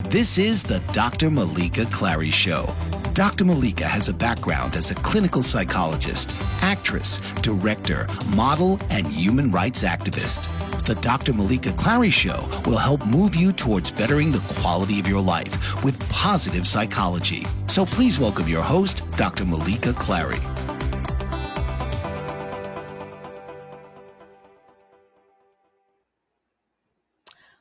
This is the Dr. Meleeka Clary Show. Dr. Meleeka has a background as a clinical psychologist, actress, director, model, and human rights activist. The Dr. Meleeka Clary Show will help move you towards bettering the quality of your life with positive psychology. So please welcome your host, Dr. Meleeka Clary.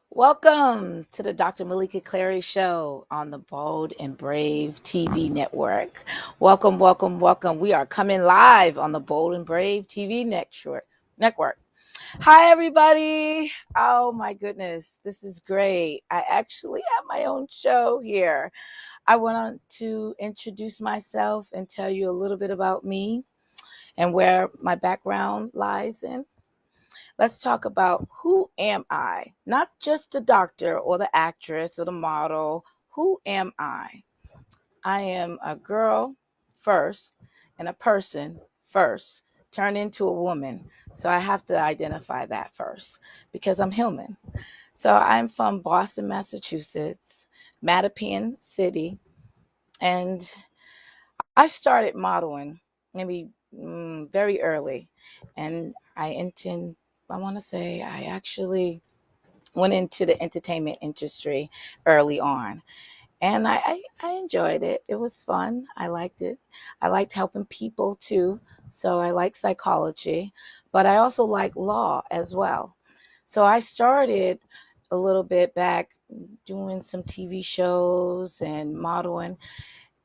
Welcome to the Dr. Meleeka Clary Show on the Bold and Brave TV network. Welcome, welcome, welcome. We are coming live on the Bold and Brave TV network. Hi, everybody. Oh, my goodness. This is great. I actually have my own show here. I want to introduce myself and tell you a little bit about me and where my background lies in. Let's talk about who am I? Not just the doctor or the actress or the model. Who am I? I am a girl first and a person first, turned into a woman. So I have to identify that first because I'm human. So I'm from Boston, Massachusetts, Mattapan City, and I started modeling maybe very early, and I want to say I actually went into the entertainment industry early on, and I enjoyed it. It was fun. I liked it. I liked helping people too, so I like psychology, but I also like law as well. So I started a little bit back doing some TV shows and modeling.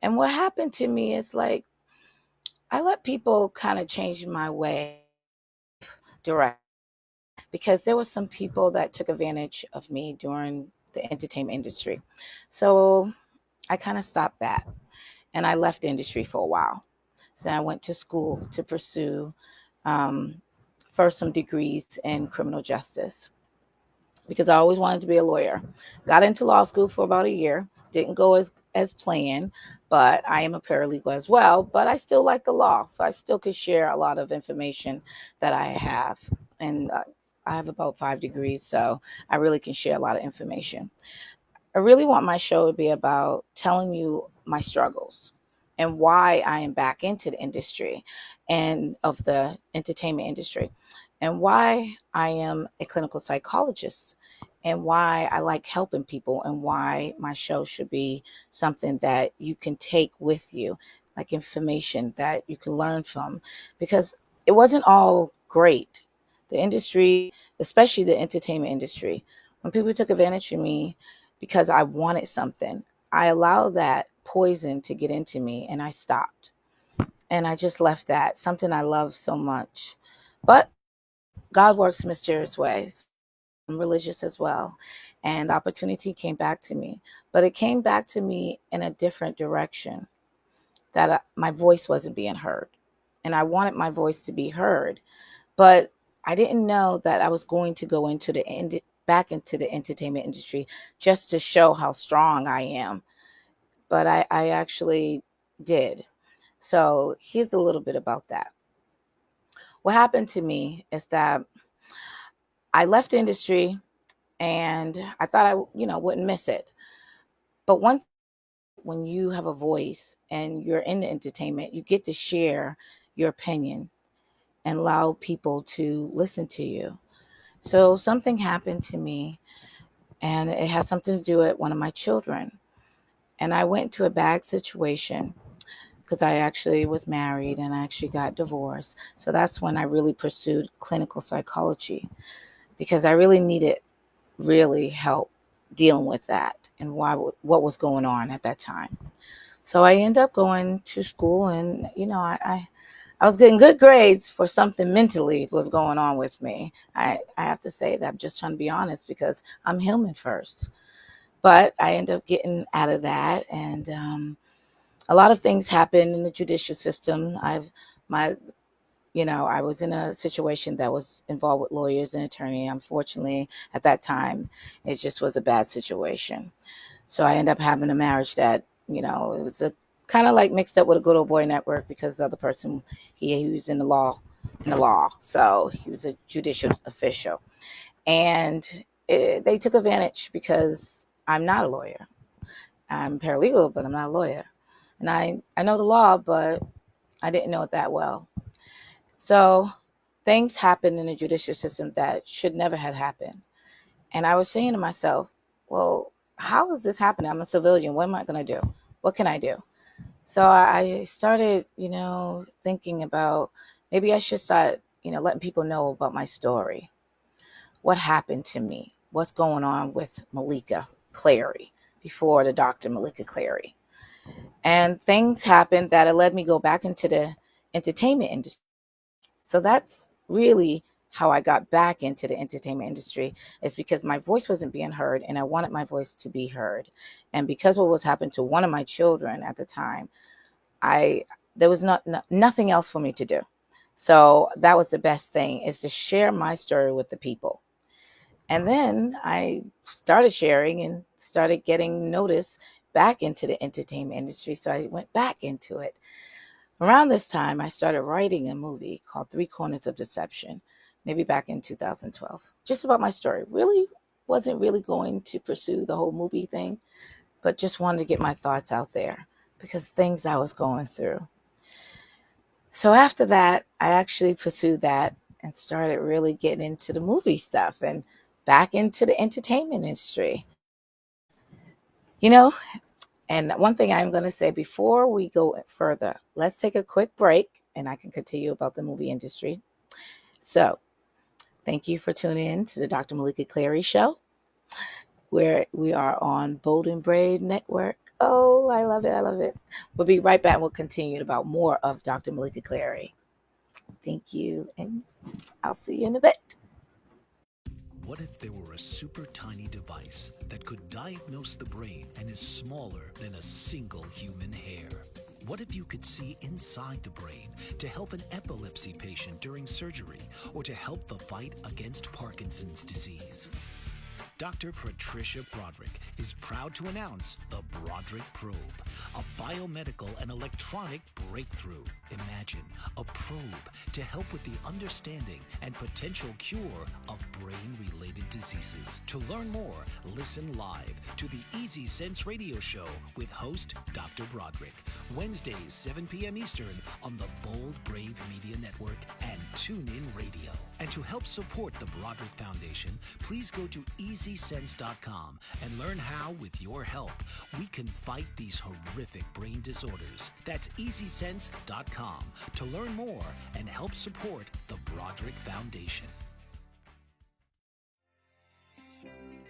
And what happened to me is like I let people kind of change my way direct because there were some people that took advantage of me during the entertainment industry. So I kind of stopped that and I left the industry for a while. So I went to school to pursue um, first some degrees in criminal justice because I always wanted to be a lawyer. Got into law school for about a year. Didn't go as planned, but I am a paralegal as well. But I still like the law, so I still could share a lot of information that I have. And I have about 5 degrees, so I really can share a lot of information. I really want my show to be about telling you my struggles and why I am back into the industry and of the entertainment industry and why I am a clinical psychologist and why I like helping people and why my show should be something that you can take with you, like information that you can learn from, because it wasn't all great. The industry, especially the entertainment industry, when people took advantage of me because I wanted something, I allowed that poison to get into me and I stopped. And I just left that, something I love so much. But God works mysterious ways. I'm religious as well. And the opportunity came back to me. But it came back to me in a different direction, that my voice wasn't being heard. And I wanted my voice to be heard. But I didn't know that I was going to go into back into the entertainment industry just to show how strong I am. But I actually did. So here's a little bit about that. What happened to me is that I left the industry and I thought I, wouldn't miss it. But when you have a voice and you're in the entertainment, you get to share your opinion and allow people to listen to you. So something happened to me, and it has something to do with one of my children. And I went into a bad situation because I actually was married and I actually got divorced. So that's when I really pursued clinical psychology because I really needed really help dealing with that and what was going on at that time. So I ended up going to school, and I was getting good grades for something mentally was going on with me. I have to say that. I'm just trying to be honest because I'm human first. But I ended up getting out of that, and a lot of things happen in the judicial system. My I was in a situation that was involved with lawyers and attorney. Unfortunately, at that time, it just was a bad situation. So I ended up having a marriage that, it was a kind of like mixed up with a good old boy network because the other person, he was in the law. So he was a judicial official. And they took advantage because I'm not a lawyer. I'm paralegal, but I'm not a lawyer. And I know the law, but I didn't know it that well. So things happened in the judicial system that should never have happened. And I was saying to myself, well, how is this happening? I'm a civilian. What am I going to do? What can I do? So I started, thinking about maybe I should start, letting people know about my story. What happened to me? What's going on with Meleeka Clary before the Dr. Meleeka Clary? And things happened that it led me go back into the entertainment industry. So that's really how I got back into the entertainment industry, is because my voice wasn't being heard and I wanted my voice to be heard. And because what was happening to one of my children at the time, there was nothing else for me to do. So that was the best thing, is to share my story with the people. And then I started sharing and started getting noticed back into the entertainment industry. So I went back into it. Around this time, I started writing a movie called Three Corners of Deception, maybe back in 2012, just about my story. Really wasn't really going to pursue the whole movie thing, but just wanted to get my thoughts out there because things I was going through. So after that, I actually pursued that and started really getting into the movie stuff and back into the entertainment industry. You know, And one thing I'm going to say before we go further, let's take a quick break and I can continue about the movie industry. So, thank you for tuning in to the Dr. Meleeka Clary Show, where we are on Bold and Brave Network. Oh, I love it. I love it. We'll be right back. We'll continue about more of Dr. Meleeka Clary. Thank you. And I'll see you in a bit. What if there were a super tiny device that could diagnose the brain and is smaller than a single human hair? What if you could see inside the brain to help an epilepsy patient during surgery or to help the fight against Parkinson's disease? Dr. Patricia Broderick is proud to announce the Broderick Probe, a biomedical and electronic breakthrough. Imagine a probe to help with the understanding and potential cure of brain-related diseases. To learn more, listen live to the Easy Sense Radio Show with host Dr. Broderick, Wednesdays 7 p.m. Eastern on the Bold Brave Media Network and TuneIn Radio. And to help support the Broderick Foundation, please go to EasySense.com and learn how, with your help, we can fight these horrific brain disorders. That's EasySense.com to learn more and help support the Broderick Foundation.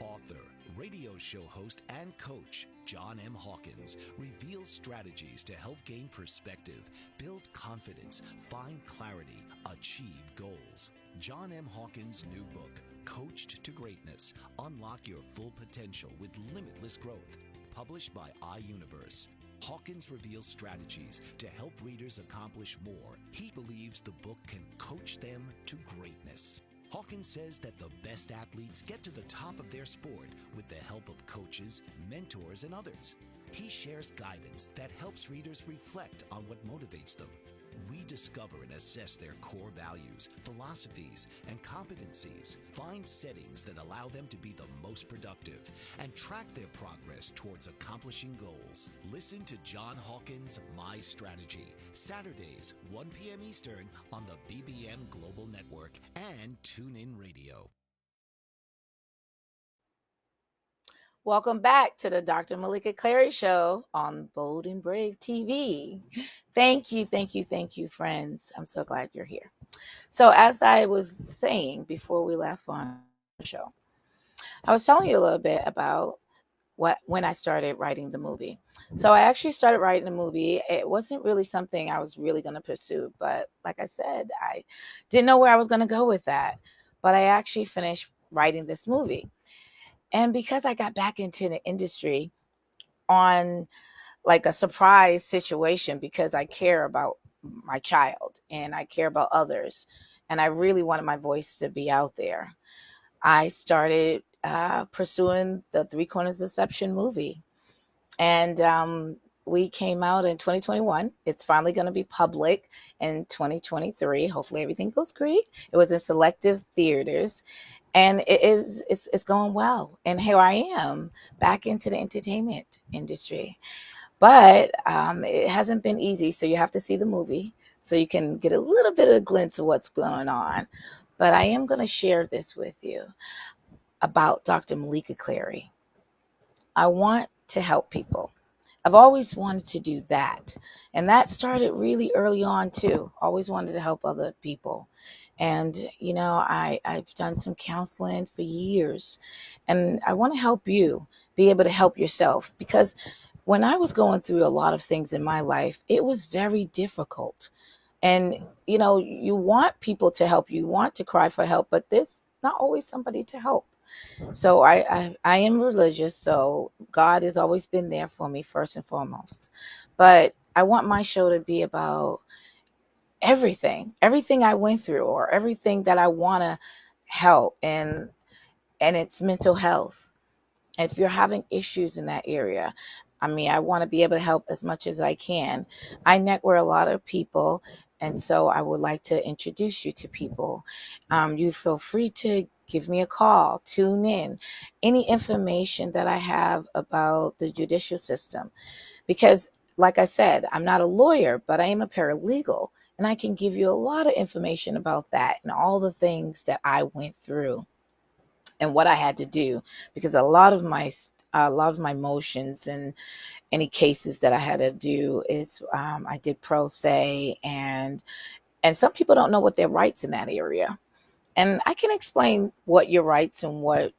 Author, radio show host, and coach John M. Hawkins reveals strategies to help gain perspective, build confidence, find clarity, achieve goals. John M. Hawkins' new book, Coached to Greatness, Unlock Your Full Potential with Limitless Growth, published by iUniverse. Hawkins reveals strategies to help readers accomplish more. He believes the book can coach them to greatness. Hawkins says that the best athletes get to the top of their sport with the help of coaches, mentors, and others. He shares guidance that helps readers reflect on what motivates them. Rediscover and assess their core values, philosophies, and competencies. Find settings that allow them to be the most productive and track their progress towards accomplishing goals. Listen to John Hawkins' My Strategy, Saturdays, 1 p.m. Eastern on the BBM Global Network and TuneIn Radio. Welcome back to the Dr. Meleeka Clary Show on Bold and Brave TV. Thank you, friends. I'm so glad you're here. So as I was saying before we left on the show, I was telling you a little bit about when I started writing the movie. So I actually started writing the movie. It wasn't really something I was really going to pursue, but like I said, I didn't know where I was going to go with that. But I actually finished writing this movie. And because I got back into the industry on like a surprise situation, because I care about my child and I care about others, and I really wanted my voice to be out there, I started pursuing the Three Corners Deception movie. And we came out in 2021. It's finally going to be public in 2023. Hopefully everything goes great. It was in selective theaters. and it's going well. And here I am back into the entertainment industry. But it hasn't been easy, so you have to see the movie so you can get a little bit of a glimpse of what's going on. But I am going to share this with you about Dr. Meleeka Clary. I want to help people. I've always wanted to do that. And that started really early on too. Always wanted to help other people. And, I've done some counseling for years. And I want to help you be able to help yourself, because when I was going through a lot of things in my life, it was very difficult. And, you want people to help you, want to cry for help, but there's not always somebody to help. So I am religious, so God has always been there for me first and foremost. But I want my show to be about everything I went through, or everything that I want to help, and it's mental health. And if you're having issues in that area, I want to be able to help as much as I can. I network a lot of people, and so I would like to introduce you to people. You feel free to give me a call, tune in, any information that I have about the judicial system. Because, like I said, I'm not a lawyer, but I am a paralegal, and I can give you a lot of information about that and all the things that I went through and what I had to do, because a lot of my motions and any cases that I had to do is I did pro se, and some people don't know what their rights in that area. And I can explain what your rights and what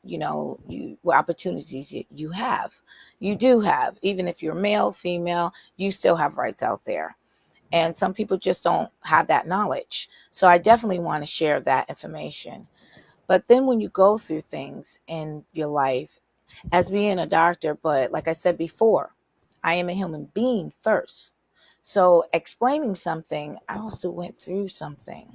opportunities you have. You do have, even if you're male, female, you still have rights out there. And some people just don't have that knowledge. So I definitely want to share that information. But then when you go through things in your life, as being a doctor, but like I said before, I am a human being first. So explaining something, I also went through something.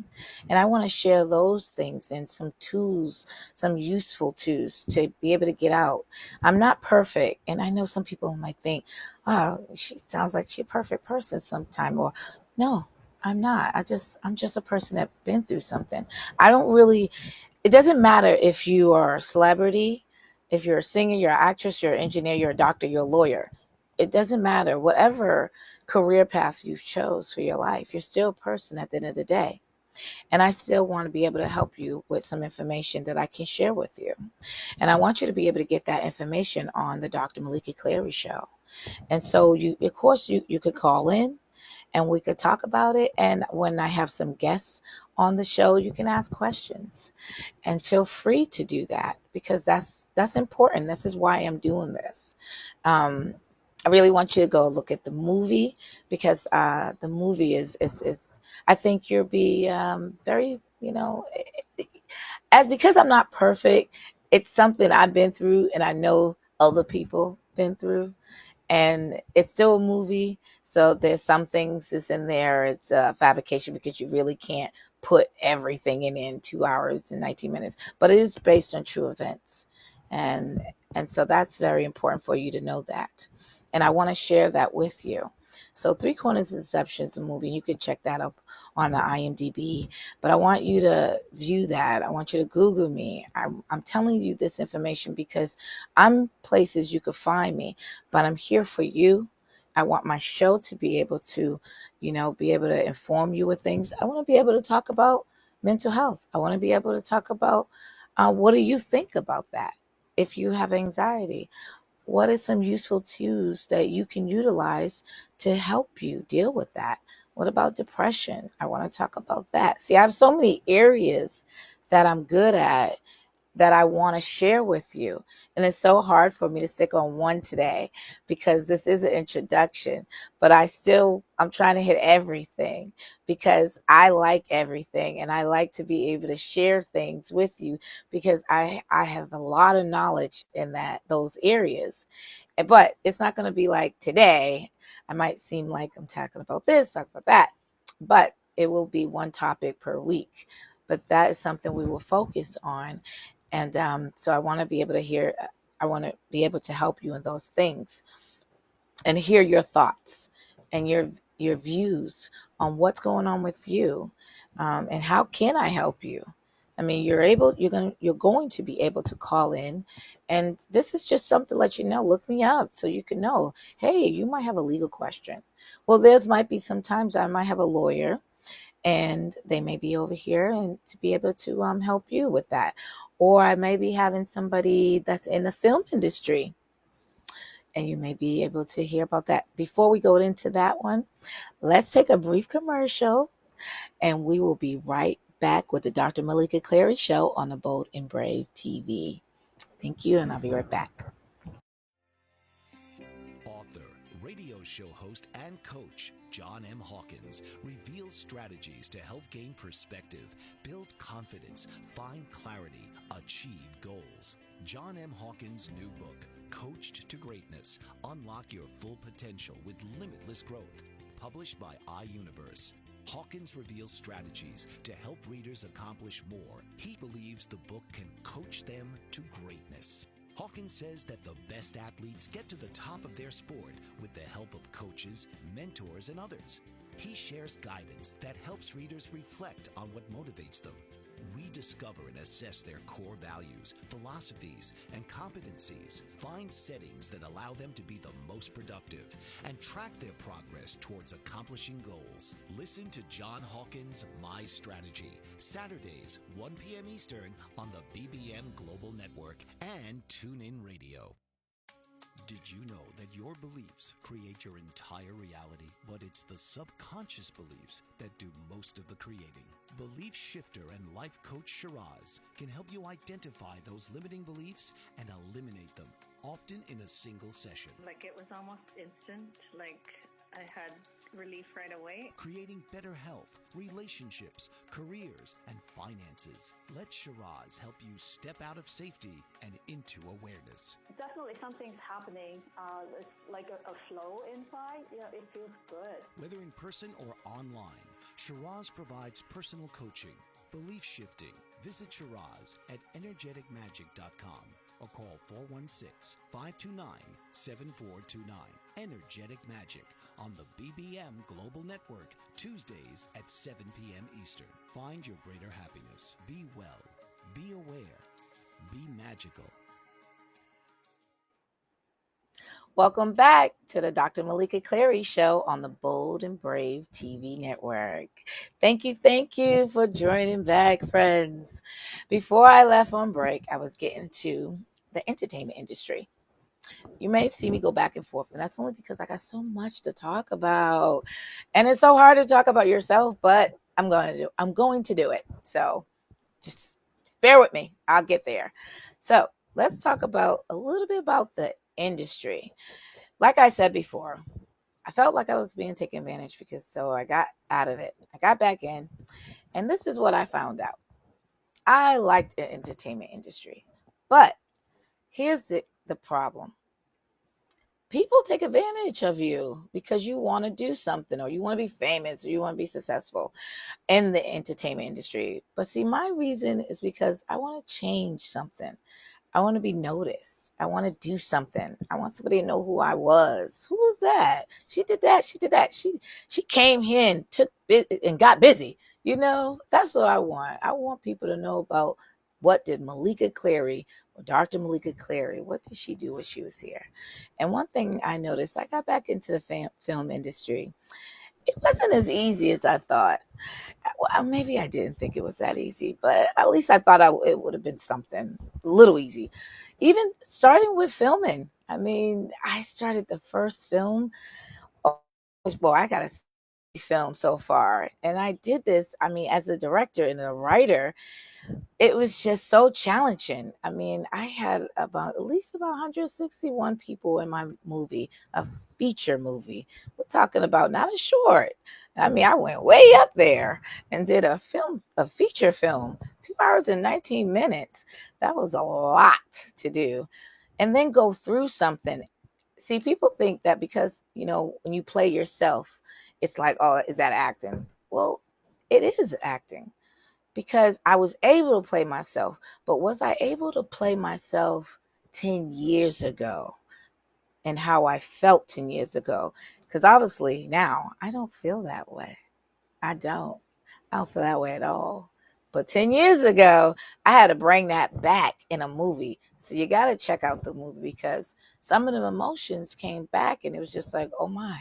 And I want to share those things and some tools, some useful tools to be able to get out. I'm not perfect. And I know some people might think, oh, she sounds like she's a perfect person sometime. Or no, I'm not. I'm just a person that's been through something. I don't really It doesn't matter if you are a celebrity, if you're a singer, you're an actress, you're an engineer, you're a doctor, you're a lawyer. It doesn't matter. Whatever career path you've chose for your life, you're still a person at the end of the day. And I still want to be able to help you with some information that I can share with you. And I want you to be able to get that information on the Dr. Meleeka Clary show. And so of course, you could call in and we could talk about it. And when I have some guests on the show, you can ask questions, and feel free to do that, because that's important. This is why I'm doing this. I really want you to go look at the movie, because the movie is I think you'll be very, as because I'm not perfect, it's something I've been through and I know other people been through, and it's still a movie. So there's some things that's in there. It's a fabrication, because you really can't put everything in 2 hours and 19 minutes, but it is based on true events. And so that's very important for you to know that. And I want to share that with you. So Three Corners of Deception is a movie. You can check that up on the IMDb. But I want you to view that. I want you to Google me. I'm telling you this information because I'm places you could find me, but I'm here for you. I want my show to be able to, be able to inform you with things. I want to be able to talk about mental health. I want to be able to talk about what do you think about that? If you have anxiety, what are some useful tools that you can utilize to help you deal with that? What about depression? I want to talk about that. See, I have so many areas that I'm good at that I want to share with you. And it's so hard for me to stick on one today because this is an introduction, but I'm trying to hit everything because I like everything and I like to be able to share things with you because I have a lot of knowledge in those areas. But it's not going to be like today. I might seem like I'm talking about this, talking about that, but it will be one topic per week. But that is something we will focus on. And so I want to be able to help you in those things and hear your thoughts and your views on what's going on with you, and how can I help you? I mean, you're going to be able to call in, and this is just something to let you know. Look me up so you can know, hey, you might have a legal question. Well, there's might be sometimes I might have a lawyer, and they may be over here and to be able to help you with that. Or I may be having somebody that's in the film industry, and you may be able to hear about that. Before we go into that one, let's take a brief commercial, and we will be right back with the Dr. Meleeka Clary Show on the Bold and Brave TV. Thank you, and I'll be right back. Author, radio show host, and coach John M. Hawkins reveals strategies to help gain perspective, build confidence, find clarity, achieve goals. John M. Hawkins' new book, Coached to Greatness, Unlock Your Full Potential with Limitless Growth, published by iUniverse. Hawkins reveals strategies to help readers accomplish more. He believes the book can coach them to greatness. Hawkins says that the best athletes get to the top of their sport with the help of coaches, mentors, and others. He shares guidance that helps readers reflect on what motivates them. Rediscover and assess their core values, philosophies, and competencies. Find settings that allow them to be the most productive and track their progress towards accomplishing goals. Listen to John Hawkins' My Strategy, Saturdays, 1 p.m. Eastern on the BBM Global Network and TuneIn Radio. Did you know that your beliefs create your entire reality, but it's the subconscious beliefs that do most of the creating? Belief shifter and life coach Shiraz can help you identify those limiting beliefs and eliminate them, often in a single session. Like it was almost instant, like I had relief right away. Creating better health, relationships, careers, and finances. Let Shiraz help you step out of safety and into awareness. Definitely something's happening. It's like a flow inside. It feels good. Whether in person or online, Shiraz provides personal coaching, belief shifting. Visit Shiraz at energeticmagic.com or call 416-529-7429. Energetic Magic on the BBM Global Network, Tuesdays at 7 p.m. Eastern. Find your greater happiness. Be well. Be aware. Be magical. Welcome back to the Dr. Meleeka Clary Show on the Bold and Brave TV Network. Thank you for joining back, friends. Before I left on break, I was getting to the entertainment industry. You may see me go back and forth, and that's only because I got so much to talk about. And it's so hard to talk about yourself, but I'm going to do it. So just bear with me. I'll get there. So let's talk about a little bit about the industry. Like I said before, I felt like I was being taken advantage so I got out of it. I got back in, and this is what I found out. I liked the entertainment industry, but here's the problem. People take advantage of you because you want to do something, or you want to be famous, or you want to be successful in the entertainment industry. But see, my reason is because I want to change something. I want to be noticed. I want to do something. I want somebody to know who I was. Who was that? She did that. She did that. She came here and got busy. That's what I want. I want people to know about what did Meleeka Clary or Dr. Meleeka Clary, what did she do when she was here? And one thing I noticed, I got back into the film industry. It wasn't as easy as I thought. Well, maybe I didn't think it was that easy, but at least I thought it would have been something a little easy. Even starting with filming. I mean, I started the first film. Well, I got a film so far. And I did this, as a director and a writer, it was just so challenging. I mean, I had at least about 161 people in my movie, a feature movie. We're talking about not a short. I went way up there and did a feature film, 2 hours and 19 minutes. That was a lot to do. And then go through something. See, people think that because, when you play yourself, it's like, oh, is that acting? Well, it is acting. Because I was able to play myself, but was I able to play myself 10 years ago and how I felt 10 years ago? Because obviously now I don't feel that way. I don't feel that way at all. But 10 years ago, I had to bring that back in a movie. So you got to check out the movie because some of the emotions came back and it was just like, oh my.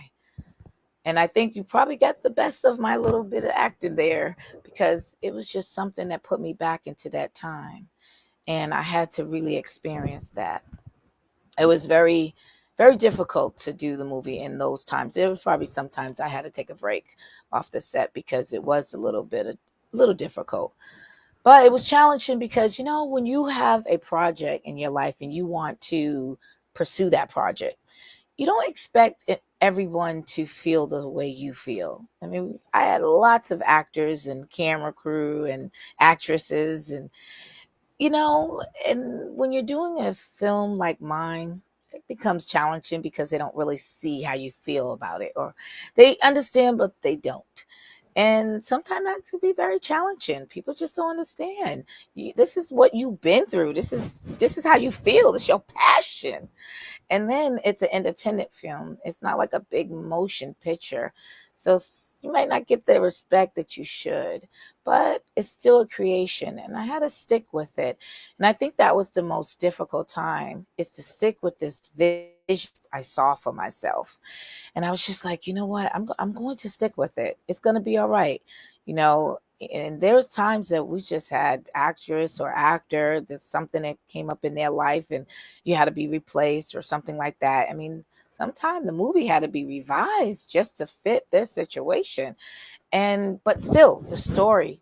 And I think you probably got the best of my little bit of acting there because it was just something that put me back into that time. And I had to really experience that. It was very, very difficult to do the movie in those times. There was probably sometimes I had to take a break off the set because it was a little difficult. But it was challenging because, when you have a project in your life and you want to pursue that project, you don't expect everyone to feel the way you feel. I mean, I had lots of actors and camera crew and actresses and when you're doing a film like mine, it becomes challenging because they don't really see how you feel about it, or they understand, but they don't. And sometimes that could be very challenging. People just don't understand. This is what you've been through. This is how you feel. It's your passion. And then it's an independent film. It's not like a big motion picture. So you might not get the respect that you should, but it's still a creation. And I had to stick with it. And I think that was the most difficult time, is to stick with this vision I saw for myself. And I was just like, you know what? I'm going to stick with it. It's going to be all right. And there's times that we just had actress or actor, there's something that came up in their life and you had to be replaced or something like that. I mean, sometimes the movie had to be revised just to fit this situation. But still, the story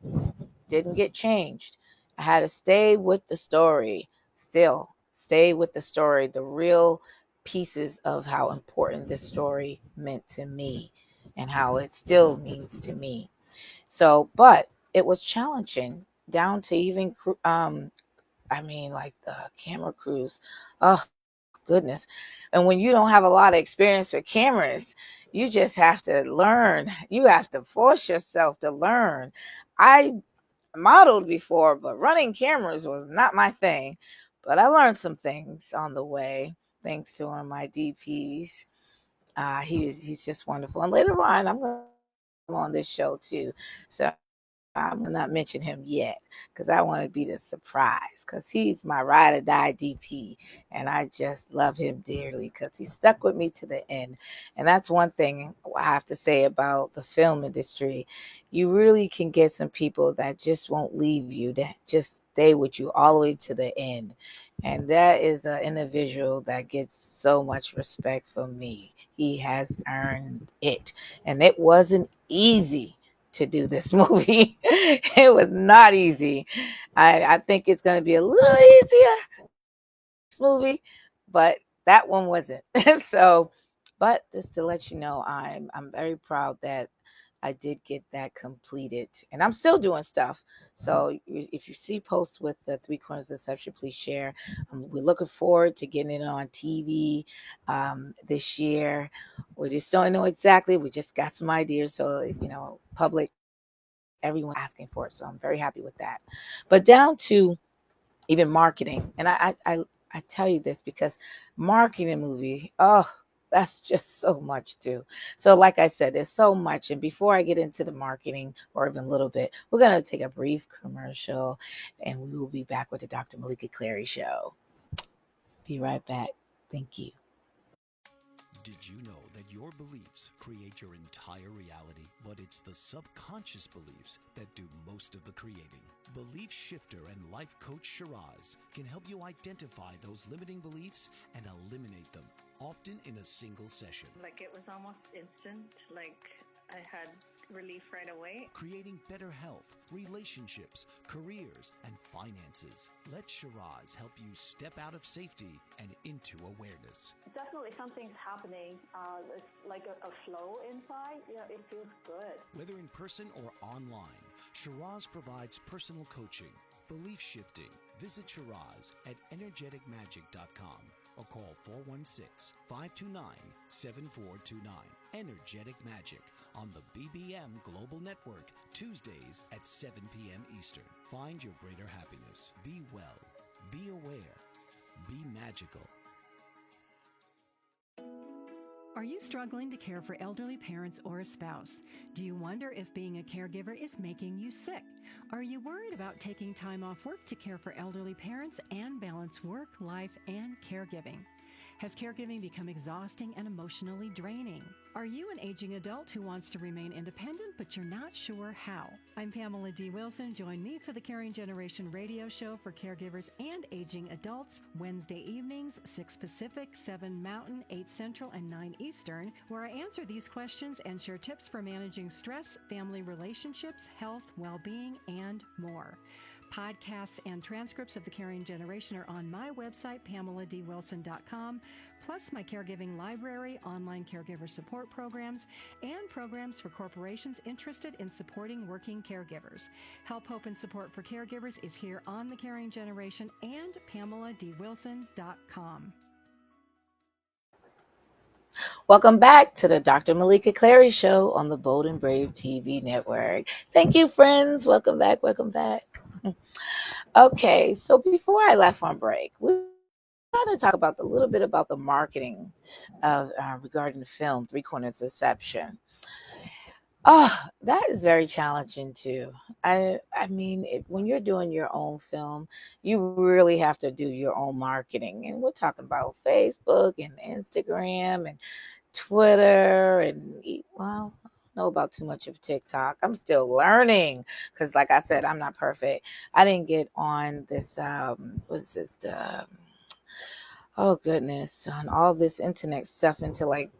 didn't get changed. I had to stay with the story, still stay with the story, the real pieces of how important this story meant to me and how it still means to me. So, but it was challenging down to even, like the camera crews. Oh, goodness. And when you don't have a lot of experience with cameras, you just have to learn. You have to force yourself to learn. I modeled before, but running cameras was not my thing. But I learned some things on the way, thanks to one of my DPs. He's just wonderful. And later on, I'm going to come on this show too. So I'm gonna not mention him yet because I want to be the surprise because he's my ride or die DP, and I just love him dearly because he stuck with me to the end. And that's one thing I have to say about the film industry. You really can get some people that just won't leave you, that just stay with you all the way to the end. And that is an individual that gets so much respect from me. He has earned it. And it wasn't easy to do this movie. It was not easy. I think it's going to be a little easier this movie, but that one wasn't. So, but just to let you know, I'm very proud that I did get that completed, and I'm still doing stuff. So if you see posts with the Three Corners of Deception, please share. We're looking forward to getting it on TV this year. We just don't know exactly. We just got some ideas, so public, everyone asking for it. So I'm very happy with that. But down to even marketing, and I tell you this because marketing a movie, oh, that's just so much too. So like I said, there's so much. And before I get into the marketing or even a little bit, we're going to take a brief commercial and we will be back with the Dr. Meleeka Clary Show. Be right back. Thank you. Did you know that your beliefs create your entire reality, but it's the subconscious beliefs that do most of the creating? Belief shifter and life coach Shiraz can help you identify those limiting beliefs and eliminate them, often in a single session. Like it was almost instant, like I had relief right away. Creating better health, relationships, careers, and finances. Let Shiraz help you step out of safety and into awareness. Definitely something's happening. It's like a flow inside. It feels good. Whether in person or online, Shiraz provides personal coaching, belief shifting. Visit Shiraz at energeticmagic.com or call 416-529-7429. Energetic Magic on the BBM Global Network, Tuesdays at 7 p.m. Eastern. Find your greater happiness. Be well. Be aware. Be magical. Are you struggling to care for elderly parents or a spouse? Do you wonder if being a caregiver is making you sick? Are you worried about taking time off work to care for elderly parents and balance work, life, and caregiving? Has caregiving become exhausting and emotionally draining? Are you an aging adult who wants to remain independent but you're not sure how? I'm Pamela D. Wilson. Join me for the Caring Generation radio show for caregivers and aging adults, Wednesday evenings, 6 Pacific, 7 Mountain, 8 Central, and 9 Eastern, where I answer these questions and share tips for managing stress, family relationships, health, well-being, and more. Podcasts and transcripts of the Caring Generation are on my website, PamelaDWilson.com, plus my caregiving library, online caregiver support programs, and programs for corporations interested in supporting working caregivers. Help, hope, and support for caregivers is here on the Caring Generation and PamelaDWilson.com. Welcome back to the Dr. Meleeka Clary Show on the Bold and Brave TV network. Thank you, friends. Welcome back. Welcome back. Okay, so before I left on break, we going to talk about a little bit about the marketing of regarding the film Three Corners Deception. Oh, that is very challenging too. I mean, when you're doing your own film, you really have to do your own marketing, and we're talking about Facebook and Instagram and Twitter and well, I don't know about too much of TikTok. I'm still learning because, like I said, I'm not perfect. I didn't get on this. Was it? Oh goodness, on all this internet stuff into like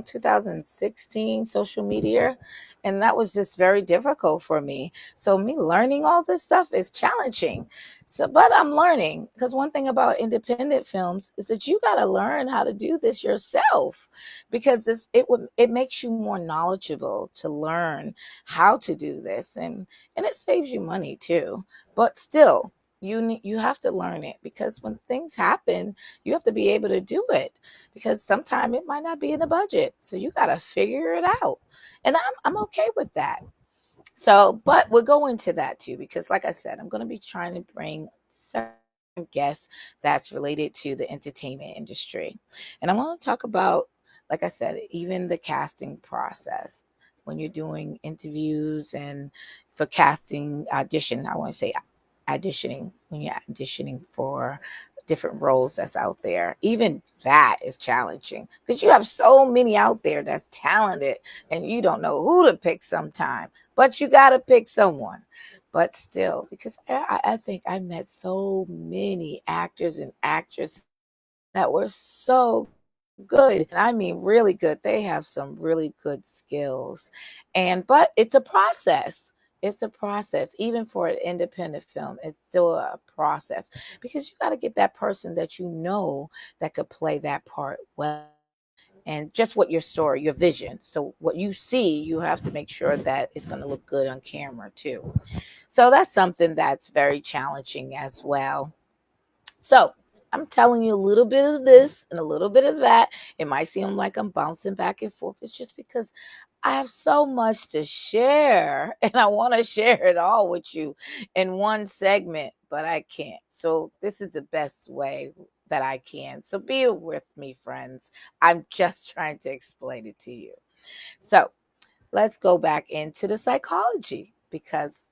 2016 social media, and that was just very difficult for me. So me learning all this stuff is challenging. So but I'm learning, because one thing about independent films is that you got to learn how to do this yourself, because it makes you more knowledgeable to learn how to do this, and it saves you money too. But still, you have to learn it, because when things happen, you have to be able to do it, because sometimes it might not be in the budget. So you got to figure it out. And I'm okay with that. So, but we'll go into that too, because like I said, I'm going to be trying to bring certain guests that's related to the entertainment industry. And I want to talk about, like I said, even the casting process when you're doing interviews and for casting audition. I want to say auditioning, when you're auditioning for different roles that's out there. Even that is challenging, because you have so many out there that's talented and you don't know who to pick sometime, but you got to pick someone. But still, because I think I met so many actors and actresses that were so good. And I mean, really good. They have some really good skills. But it's a process. It's a process. Even for an independent film, it's still a process, because you got to get that person that you know that could play that part well. And just what your story, your vision. So what you see, you have to make sure that it's going to look good on camera too. So that's something that's very challenging as well. So I'm telling you a little bit of this and a little bit of that. It might seem like I'm bouncing back and forth. It's just because I have so much to share, and I want to share it all with you in one segment, but I can't. So this is the best way that I can. So be with me, friends. I'm just trying to explain it to you. So let's go back into the psychology, because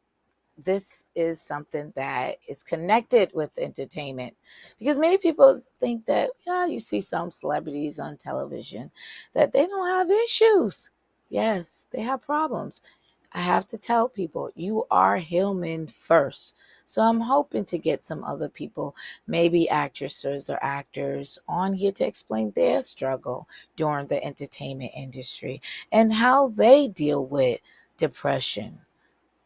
this is something that is connected with entertainment, because many people think that, yeah, you see some celebrities on television that they don't have issues. Yes, they have problems. I have to tell people, you are human first. So I'm hoping to get some other people, maybe actresses or actors, on here to explain their struggle during the entertainment industry and how they deal with depression,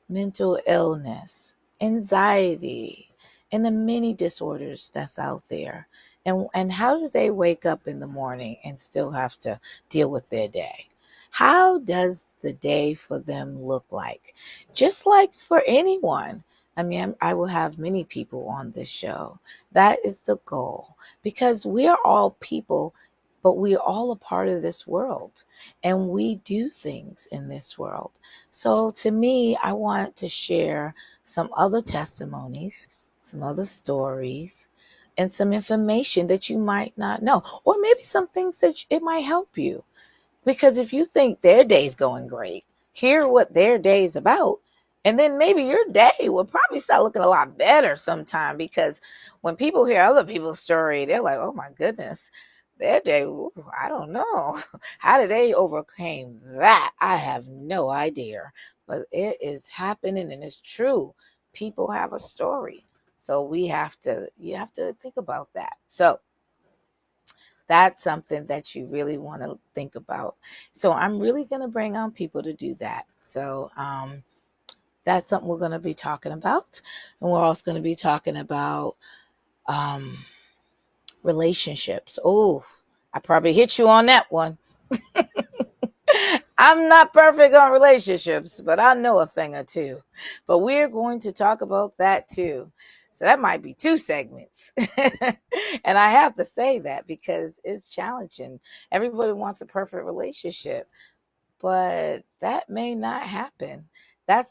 mental illness, anxiety, and the many disorders that's out there. And how do they wake up in the morning and still have to deal with their day? How does the day for them look like? Just like for anyone. I mean, I will have many people on this show. That is the goal, because we are all people, but we are all a part of this world, and we do things in this world. So to me, I want to share some other testimonies, some other stories, and some information that you might not know, or maybe some things that it might help you. Because if you think their day's going great, hear what their day is about. And then maybe your day will probably start looking a lot better sometime, because when people hear other people's story, they're like, oh my goodness, their day, ooh, I don't know. How did they overcame that? I have no idea. But it is happening and it's true. People have a story. So you have to think about that. So that's something that you really want to think about. So I'm really going to bring on people to do that. So that's something we're going to be talking about. And we're also going to be talking about um, relationships. Oh, I probably hit you on that one. I'm not perfect on relationships, but I know a thing or two. But we're going to talk about that too. So that might be 2 segments. And I have to say that because it's challenging. Everybody wants a perfect relationship, but that may not happen. That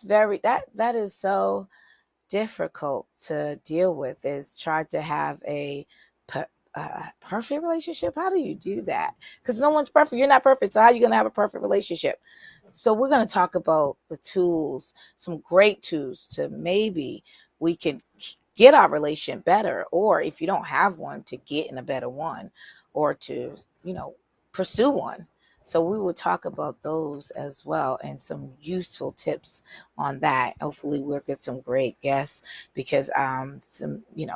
is so difficult to deal with, is try to have a perfect relationship. How do you do that? Because no one's perfect. You're not perfect. So how are you going to have a perfect relationship? So we're going to talk about the tools, some great tools to maybe we can get our relationship better, or if you don't have one, to get in a better one, or to, pursue one. So we will talk about those as well, and some useful tips on that. Hopefully we'll get some great guests, because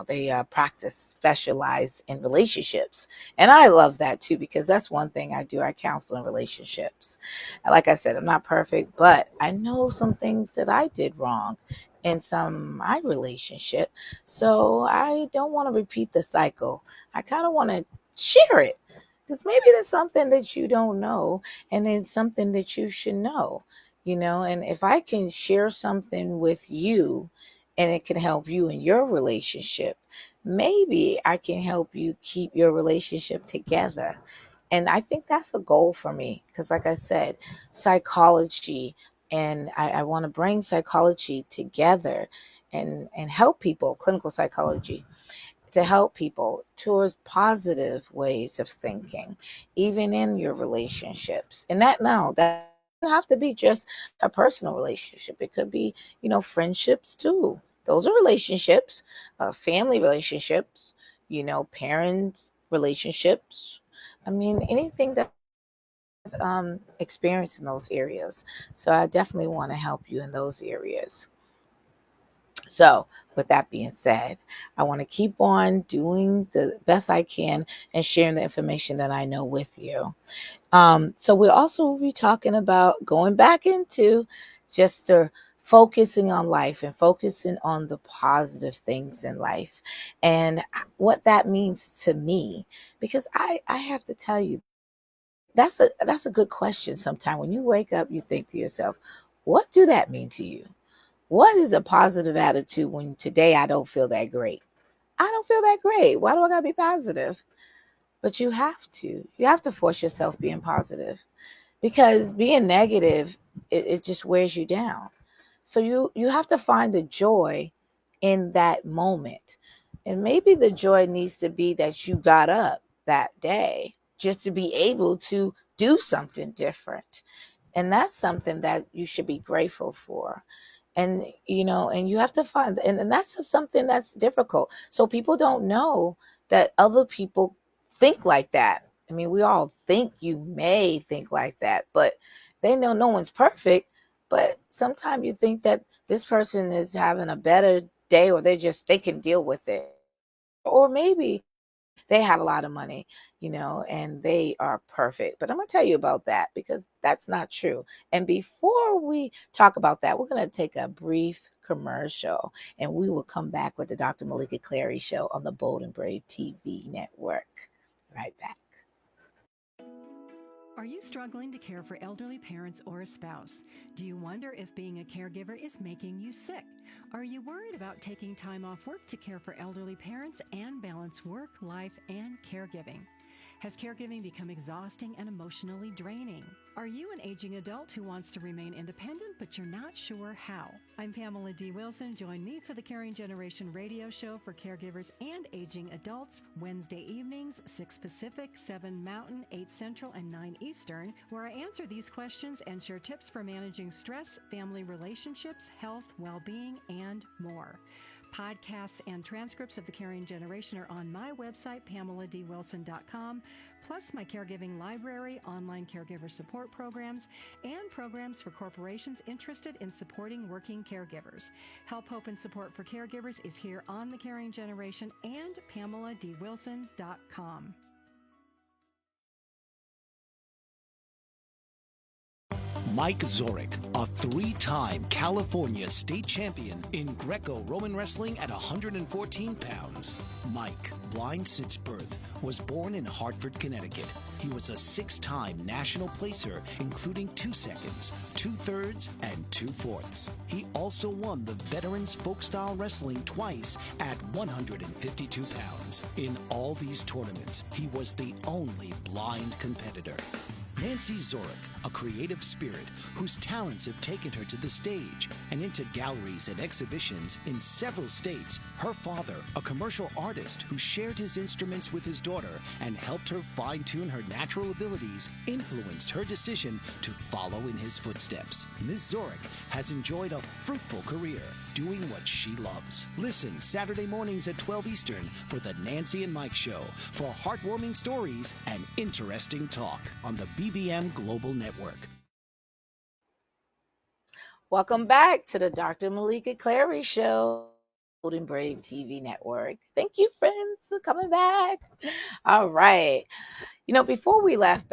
they practice, specialize in relationships, and I love that too, because that's one thing I do. I counsel in relationships. And like I said, I'm not perfect, but I know some things that I did wrong in my relationship, so I don't want to repeat the cycle. I kind of want to share it, because maybe there's something that you don't know, and it's something that you should know. And if I can share something with you and it can help you in your relationship, maybe I can help you keep your relationship together. And I think that's a goal for me, because like I said, psychology, and I want to bring psychology together and help people, clinical psychology, to help people towards positive ways of thinking, even in your relationships. And that doesn't have to be just a personal relationship. It could be, friendships too. Those are relationships, family relationships, parents relationships. I mean, anything that experience in those areas. So I definitely want to help you in those areas. So, with that being said, I want to keep on doing the best I can and sharing the information that I know with you. So, we'll also be talking about going back into just focusing on life and focusing on the positive things in life and what that means to me. Because I have to tell you, that's a good question. Sometimes when you wake up, you think to yourself, what do that mean to you? What is a positive attitude when today I don't feel that great? I don't feel that great. Why do I gotta be positive? But you have to. You have to force yourself being positive, because being negative, it just wears you down. So you have to find the joy in that moment. And maybe the joy needs to be that you got up that day just to be able to do something different. And that's something that you should be grateful for. And you have to find, and that's just something that's difficult. So people don't know that other people think like that. I mean, we all think you may think like that, but they know no one's perfect. But sometimes you think that this person is having a better day, or they can deal with it. Or maybe they have a lot of money, and they are perfect. But I'm going to tell you about that, because that's not true. And before we talk about that, we're going to take a brief commercial, and we will come back with the Dr. Meleeka Clary Show on the Bold and Brave TV network. Right back. Are you struggling to care for elderly parents or a spouse? Do you wonder if being a caregiver is making you sick? Are you worried about taking time off work to care for elderly parents and balance work, life, and caregiving? Has caregiving become exhausting and emotionally draining? Are you an aging adult who wants to remain independent but you're not sure how? I'm Pamela D. Wilson. Join me for the Caring Generation radio show for caregivers and aging adults, Wednesday evenings, 6 Pacific, 7 Mountain, 8 Central, and 9 Eastern, where I answer these questions and share tips for managing stress, family relationships, health, well-being, and more. Podcasts and transcripts of the Caring Generation are on my website, PamelaDWilson.com, plus my caregiving library, online caregiver support programs, and programs for corporations interested in supporting working caregivers. Help, hope, and support for caregivers is here on the Caring Generation and PamelaDWilson.com. Mike Zorich, a 3-time California state champion in Greco-Roman wrestling at 114 pounds. Mike, blind since birth, was born in Hartford, Connecticut. He was a 6-time national placer, including 2 seconds, 2 thirds, and 2 fourths. He also won the Veterans Folk-Style Wrestling twice at 152 pounds. In all these tournaments, he was the only blind competitor. Nancy Zorich, a creative spirit whose talents have taken her to the stage and into galleries and exhibitions in several states. Her father, a commercial artist who shared his instruments with his daughter and helped her fine-tune her natural abilities, influenced her decision to follow in his footsteps. Ms. Zorich has enjoyed a fruitful career doing what she loves. Listen Saturday mornings at 12 Eastern for the Nancy and Mike Show for heartwarming stories and interesting talk on the BBM Global Network. Welcome back to the Dr. Meleeka Clary Show, Bold and Brave TV Network. Thank you, friends, for coming back. All right. Before we left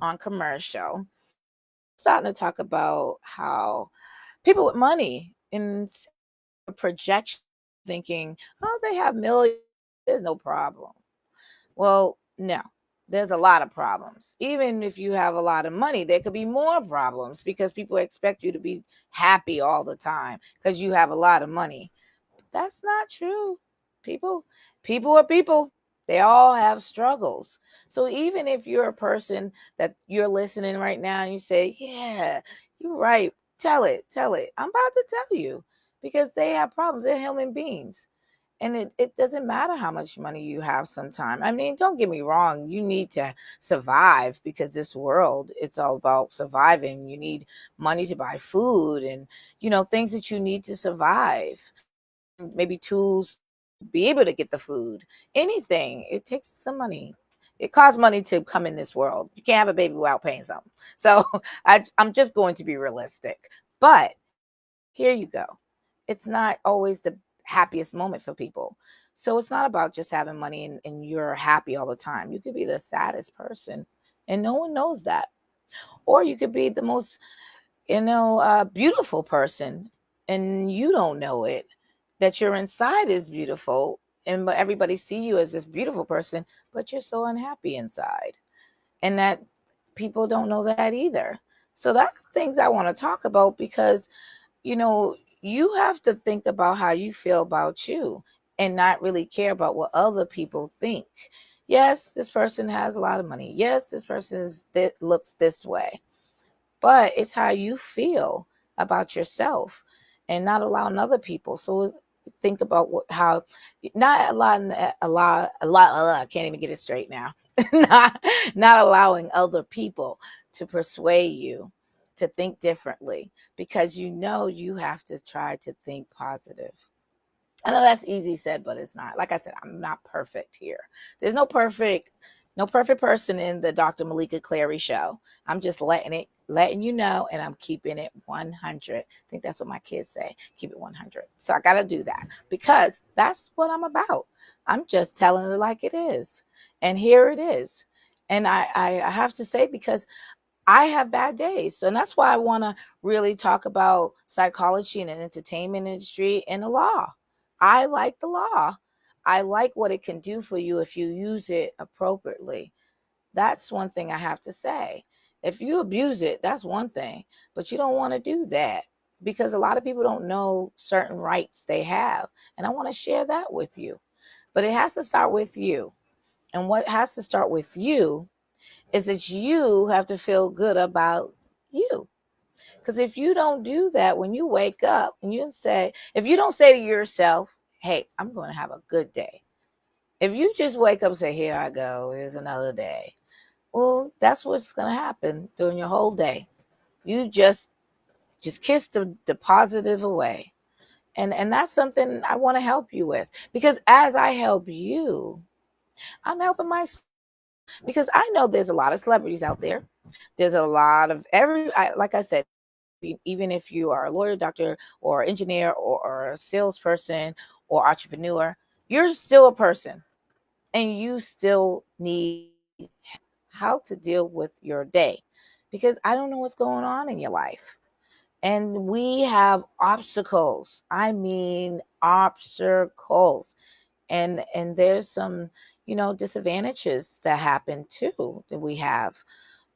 on commercial, starting to talk about how people with money and projection thinking, oh, they have millions, there's no problem. Well, no, there's a lot of problems. Even if you have a lot of money, there could be more problems because people expect you to be happy all the time because you have a lot of money. That's not true. People are people. They all have struggles. So even if you're a person that you're listening right now and you say, yeah, you're right, tell it. I'm about to tell you because they have problems. They're human beings. And it doesn't matter how much money you have sometimes. I mean, don't get me wrong. You need to survive because this world, it's all about surviving. You need money to buy food and, things that you need to survive. Maybe tools to be able to get the food. Anything. It takes some money. It costs money to come in this world. You can't have a baby without paying something. So I'm just going to be realistic. But here you go. It's not always the happiest moment for people. So it's not about just having money and you're happy all the time. You could be the saddest person and no one knows that. Or you could be the most, beautiful person and you don't know it, that your inside is beautiful and everybody see you as this beautiful person, but you're so unhappy inside. And that people don't know that either. So that's things I want to talk about because you have to think about how you feel about you and not really care about what other people think. Yes, this person has a lot of money. Yes, this person looks this way. But it's how you feel about yourself and not allowing other people. So think about how not allowing I can't even get it straight now. not allowing other people to persuade you to think differently because you have to try to think positive. I know that's easy said, but it's not. Like I said, I'm not perfect here. There's no perfect person in the Dr. Meleeka Clary show. I'm just letting you know, and I'm keeping it 100. I think that's what my kids say. Keep it 100. So I got to do that because that's what I'm about. I'm just telling it like it is. And here it is. And I have to say, because I have bad days. So that's why I want to really talk about psychology and the entertainment industry and the law. I like the law. I like what it can do for you if you use it appropriately. That's one thing I have to say. If you abuse it, that's one thing, but you don't want to do that because a lot of people don't know certain rights they have. And I want to share that with you, but it has to start with you. And what has to start with you is that you have to feel good about you. Because if you don't do that, when you wake up and if you don't say to yourself, hey, I'm going to have a good day. If you just wake up and say, here I go, here's another day. Well, that's what's going to happen during your whole day. You just kiss the positive away. And that's something I want to help you with. Because as I help you, I'm helping myself. Because I know there's a lot of celebrities out there. There's a lot of like I said, even if you are a lawyer, doctor, or engineer, or a salesperson, or entrepreneur, you're still a person, and you still need how to deal with your day, because I don't know what's going on in your life. And we have obstacles. I mean, obstacles. And there's some, disadvantages that happen too, that we have.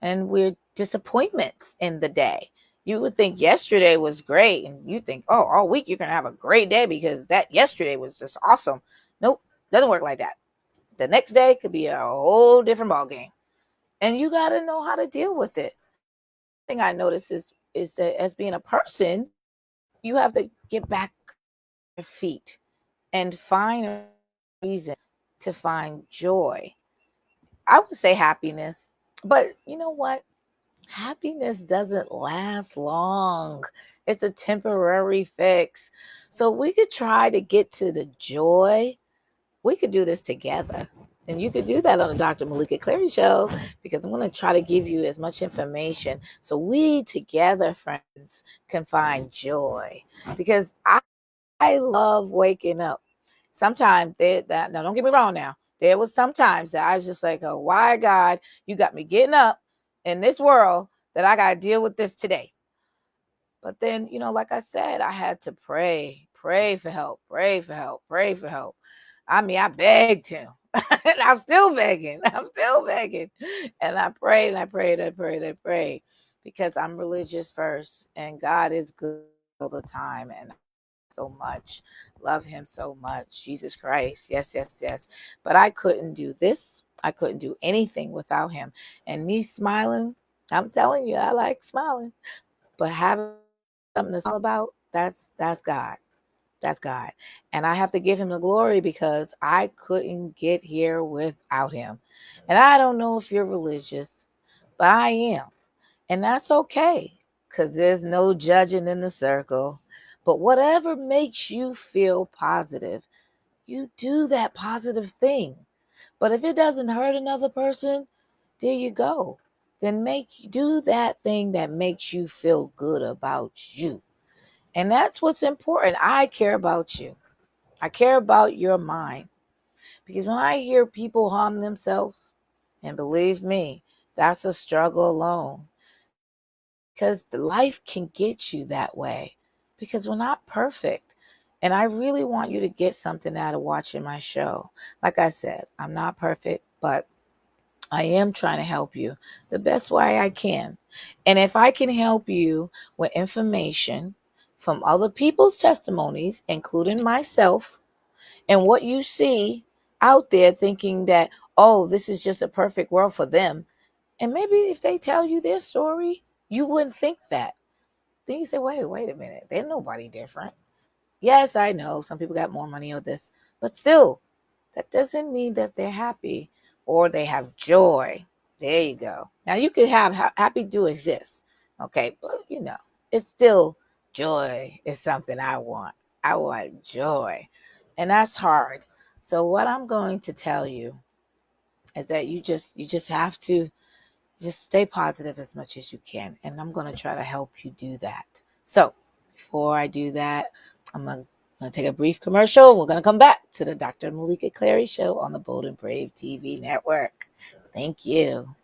And we're disappointments in the day. You would think yesterday was great, and you think, oh, all week you're going to have a great day because that yesterday was just awesome. Nope, doesn't work like that. The next day could be a whole different ballgame. And you got to know how to deal with it. The thing I notice is that as being a person, you have to get back on your feet and find a reason to find joy. I would say happiness, but you know what? Happiness doesn't last long. It's a temporary fix. So we could try to get to the joy. We could do this together. And you could do that on the Dr. Meleeka Clary show, because I'm going to try to give you as much information so we together, friends, can find joy. Because I love waking up. Sometimes now don't get me wrong now. There was sometimes that I was just like, oh, why God, you got me getting up in this world that I got to deal with this today. But then, like I said, I had to pray for help, pray for help, pray for help. I mean, I begged him. And I'm still begging. And I prayed and I prayed and I prayed and I prayed, because I'm religious first, and God is good all the time. And so much. Love him so much. Jesus Christ. Yes, yes, yes. But I couldn't do this. I couldn't do anything without him. And me smiling, I'm telling you, I like smiling. But having something to smile about, that's God. That's God. And I have to give him the glory, because I couldn't get here without him. And I don't know if you're religious, but I am. And that's okay, because there's no judging in the circle. But whatever makes you feel positive, you do that positive thing. But if it doesn't hurt another person, there you go. Then do that thing that makes you feel good about you. And that's what's important. I care about you. I care about your mind. Because when I hear people harm themselves, and believe me, that's a struggle alone. Because life can get you that way, because we're not perfect. And I really want you to get something out of watching my show. Like I said, I'm not perfect, but I am trying to help you the best way I can. And if I can help you with information from other people's testimonies, including myself, and what you see out there thinking that, oh, this is just a perfect world for them. And maybe if they tell you their story, you wouldn't think that. Then you say, wait a minute. They're nobody different. Yes, I know some people got more money on this, but still, that doesn't mean that they're happy or they have joy. There you go. Now you could have happy do exist. Okay. But it's still joy is something I want. I want joy, and that's hard. So what I'm going to tell you is that you just have to just stay positive as much as you can. And I'm going to try to help you do that. So before I do that, I'm going to take a brief commercial. We're going to come back to the Dr. Meleeka Clary show on the Bold and Brave TV network. Thank you.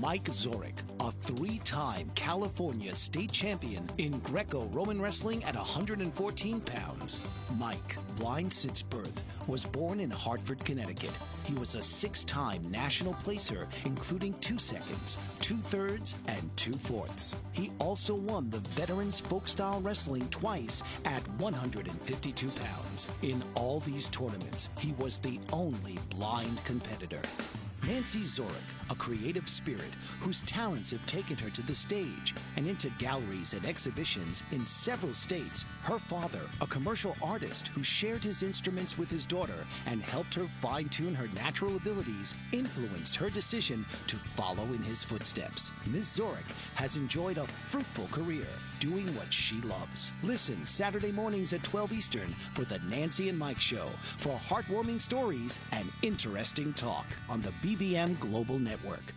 Mike Zoric, a 3-time California state champion in Greco-Roman wrestling at 114 pounds. Mike, blind since birth, was born in Hartford, Connecticut. He was a 6-time national placer, including 2 seconds, 2 thirds, and 2 fourths. He also won the Veterans Folk Style Wrestling twice at 152 pounds. In all these tournaments, he was the only blind competitor. Nancy Zorick, a creative spirit whose talents have taken her to the stage and into galleries and exhibitions in several states. Her father, a commercial artist who shared his instruments with his daughter and helped her fine-tune her natural abilities, influenced her decision to follow in his footsteps. Ms. Zorick has enjoyed a fruitful career doing what she loves. Listen Saturday mornings at 12 Eastern for the Nancy and Mike Show for heartwarming stories and interesting talk on the BBM Global Network.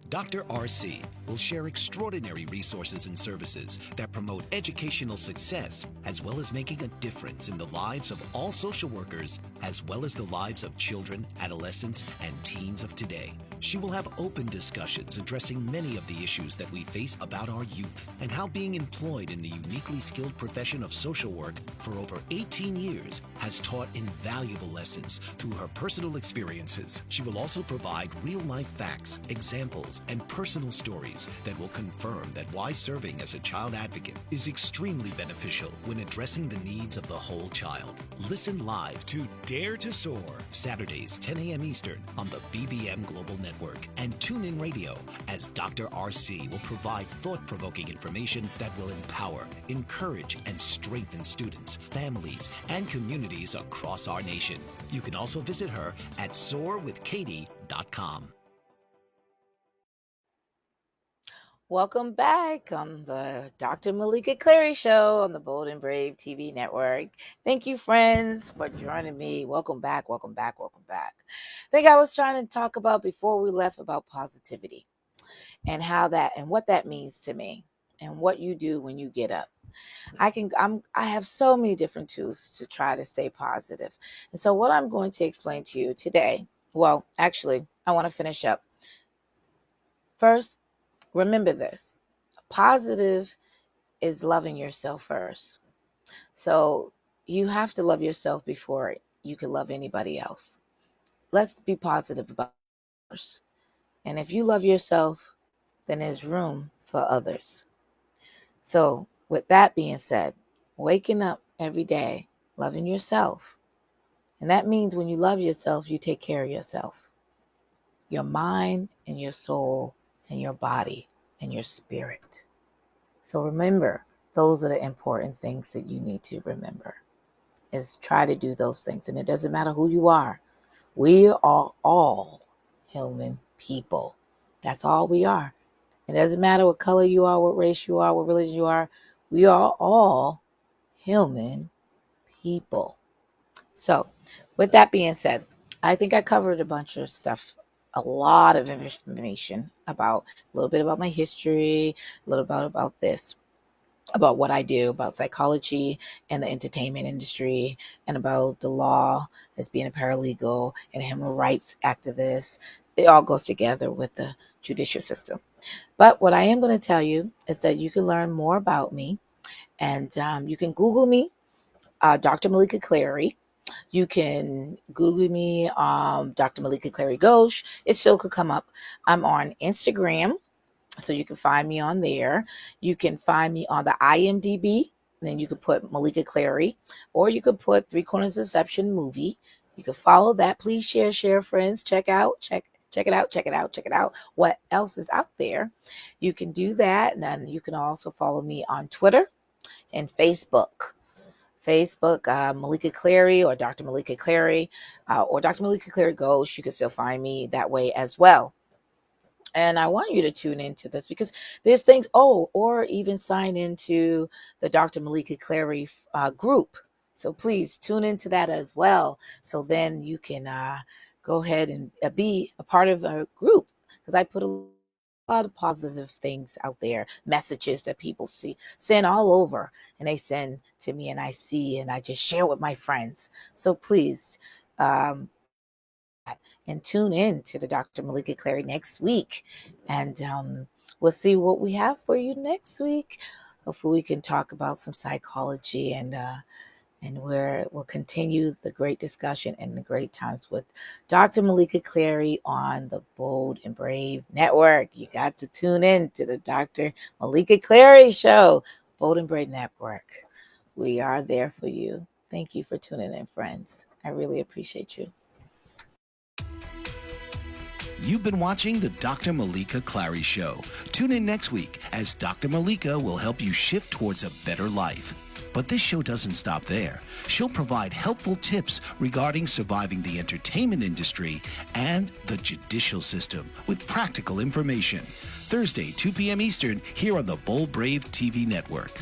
Dr. RC will share extraordinary resources and services that promote educational success, as well as making a difference in the lives of all social workers, as well as the lives of children, adolescents, and teens of today. She will have open discussions addressing many of the issues that we face about our youth and how being employed in the uniquely skilled profession of social work for over 18 years has taught invaluable lessons through her personal experiences. She will also provide real-life facts, examples, and personal stories that will confirm that why serving as a child advocate is extremely beneficial when addressing the needs of the whole child. Listen live to Dare to Soar, Saturdays 10 a.m. Eastern on the BBM Global Network, and tune in radio as Dr. RC will provide thought-provoking information that will empower, encourage, and strengthen students, families, and communities across our nation. You can also visit her at soarwithkatie.com. Welcome back on the Dr. Meleeka Clary Show on the Bold and Brave TV network. Thank you, friends, for joining me. Welcome back, welcome back, welcome back. I think I was trying to talk about before we left about positivity and how that and what that means to me and what you do when you get up. I have so many different tools to try to stay positive. And so what I'm going to explain to you today, well, actually, I want to finish up. First, remember this. Positive is loving yourself first. So you have to love yourself before you can love anybody else. Let's be positive about others. And if you love yourself, then there's room for others. So with that being said, waking up every day, loving yourself. And that means when you love yourself, you take care of yourself. Your mind and your soul and your body and your spirit. So remember, those are the important things that you need to remember, is try to do those things. And it doesn't matter who you are. We are all human people. That's all we are. It doesn't matter what color you are, what race you are, what religion you are. We are all human people. So with that being said, I think I covered a bunch of stuff, a lot of information about a little bit about my history, a little bit about this, about what I do, about psychology and the entertainment industry, and about the law as being a paralegal and a human rights activist. It all goes together with the judicial system. But what I am going to tell you is that you can learn more about me, and you can Google me, Dr. Meleeka Clary. You can Google me, Dr. Meleeka Clary Ghosh. It still could come up. I'm on Instagram, so you can find me on there. You can find me on the IMDb. Then you could put Meleeka Clary, or you could put Three Corners Deception movie. You can follow that. Please share, friends. Check it out. What else is out there? You can do that. And then you can also follow me on Twitter and Facebook. Meleeka Clary or Dr. Meleeka Clary or Dr. Meleeka Clary Ghosh. You can still find me that way as well. And I want you to tune into this because there's things, or even sign into the Dr. Meleeka Clary group. So please tune into that as well. So then you can go ahead and be a part of a group, because I put a lot of positive things out there, messages that people send all over, and they send to me, and I see, and I just share with my friends. So please, and tune in to the Dr. Meleeka Clary next week. And we'll see what we have for you next week. Hopefully we can talk about some psychology and and where we'll continue the great discussion and the great times with Dr. Meleeka Clary on the Bold and Brave Network. You got to tune in to the Dr. Meleeka Clary Show, Bold and Brave Network. We are there for you. Thank you for tuning in, friends. I really appreciate you. You've been watching the Dr. Meleeka Clary Show. Tune in next week as Dr. Meleeka will help you shift towards a better life. But this show doesn't stop there. She'll provide helpful tips regarding surviving the entertainment industry and the judicial system with practical information. Thursday, 2 p.m. Eastern, here on the Bold Brave TV Network.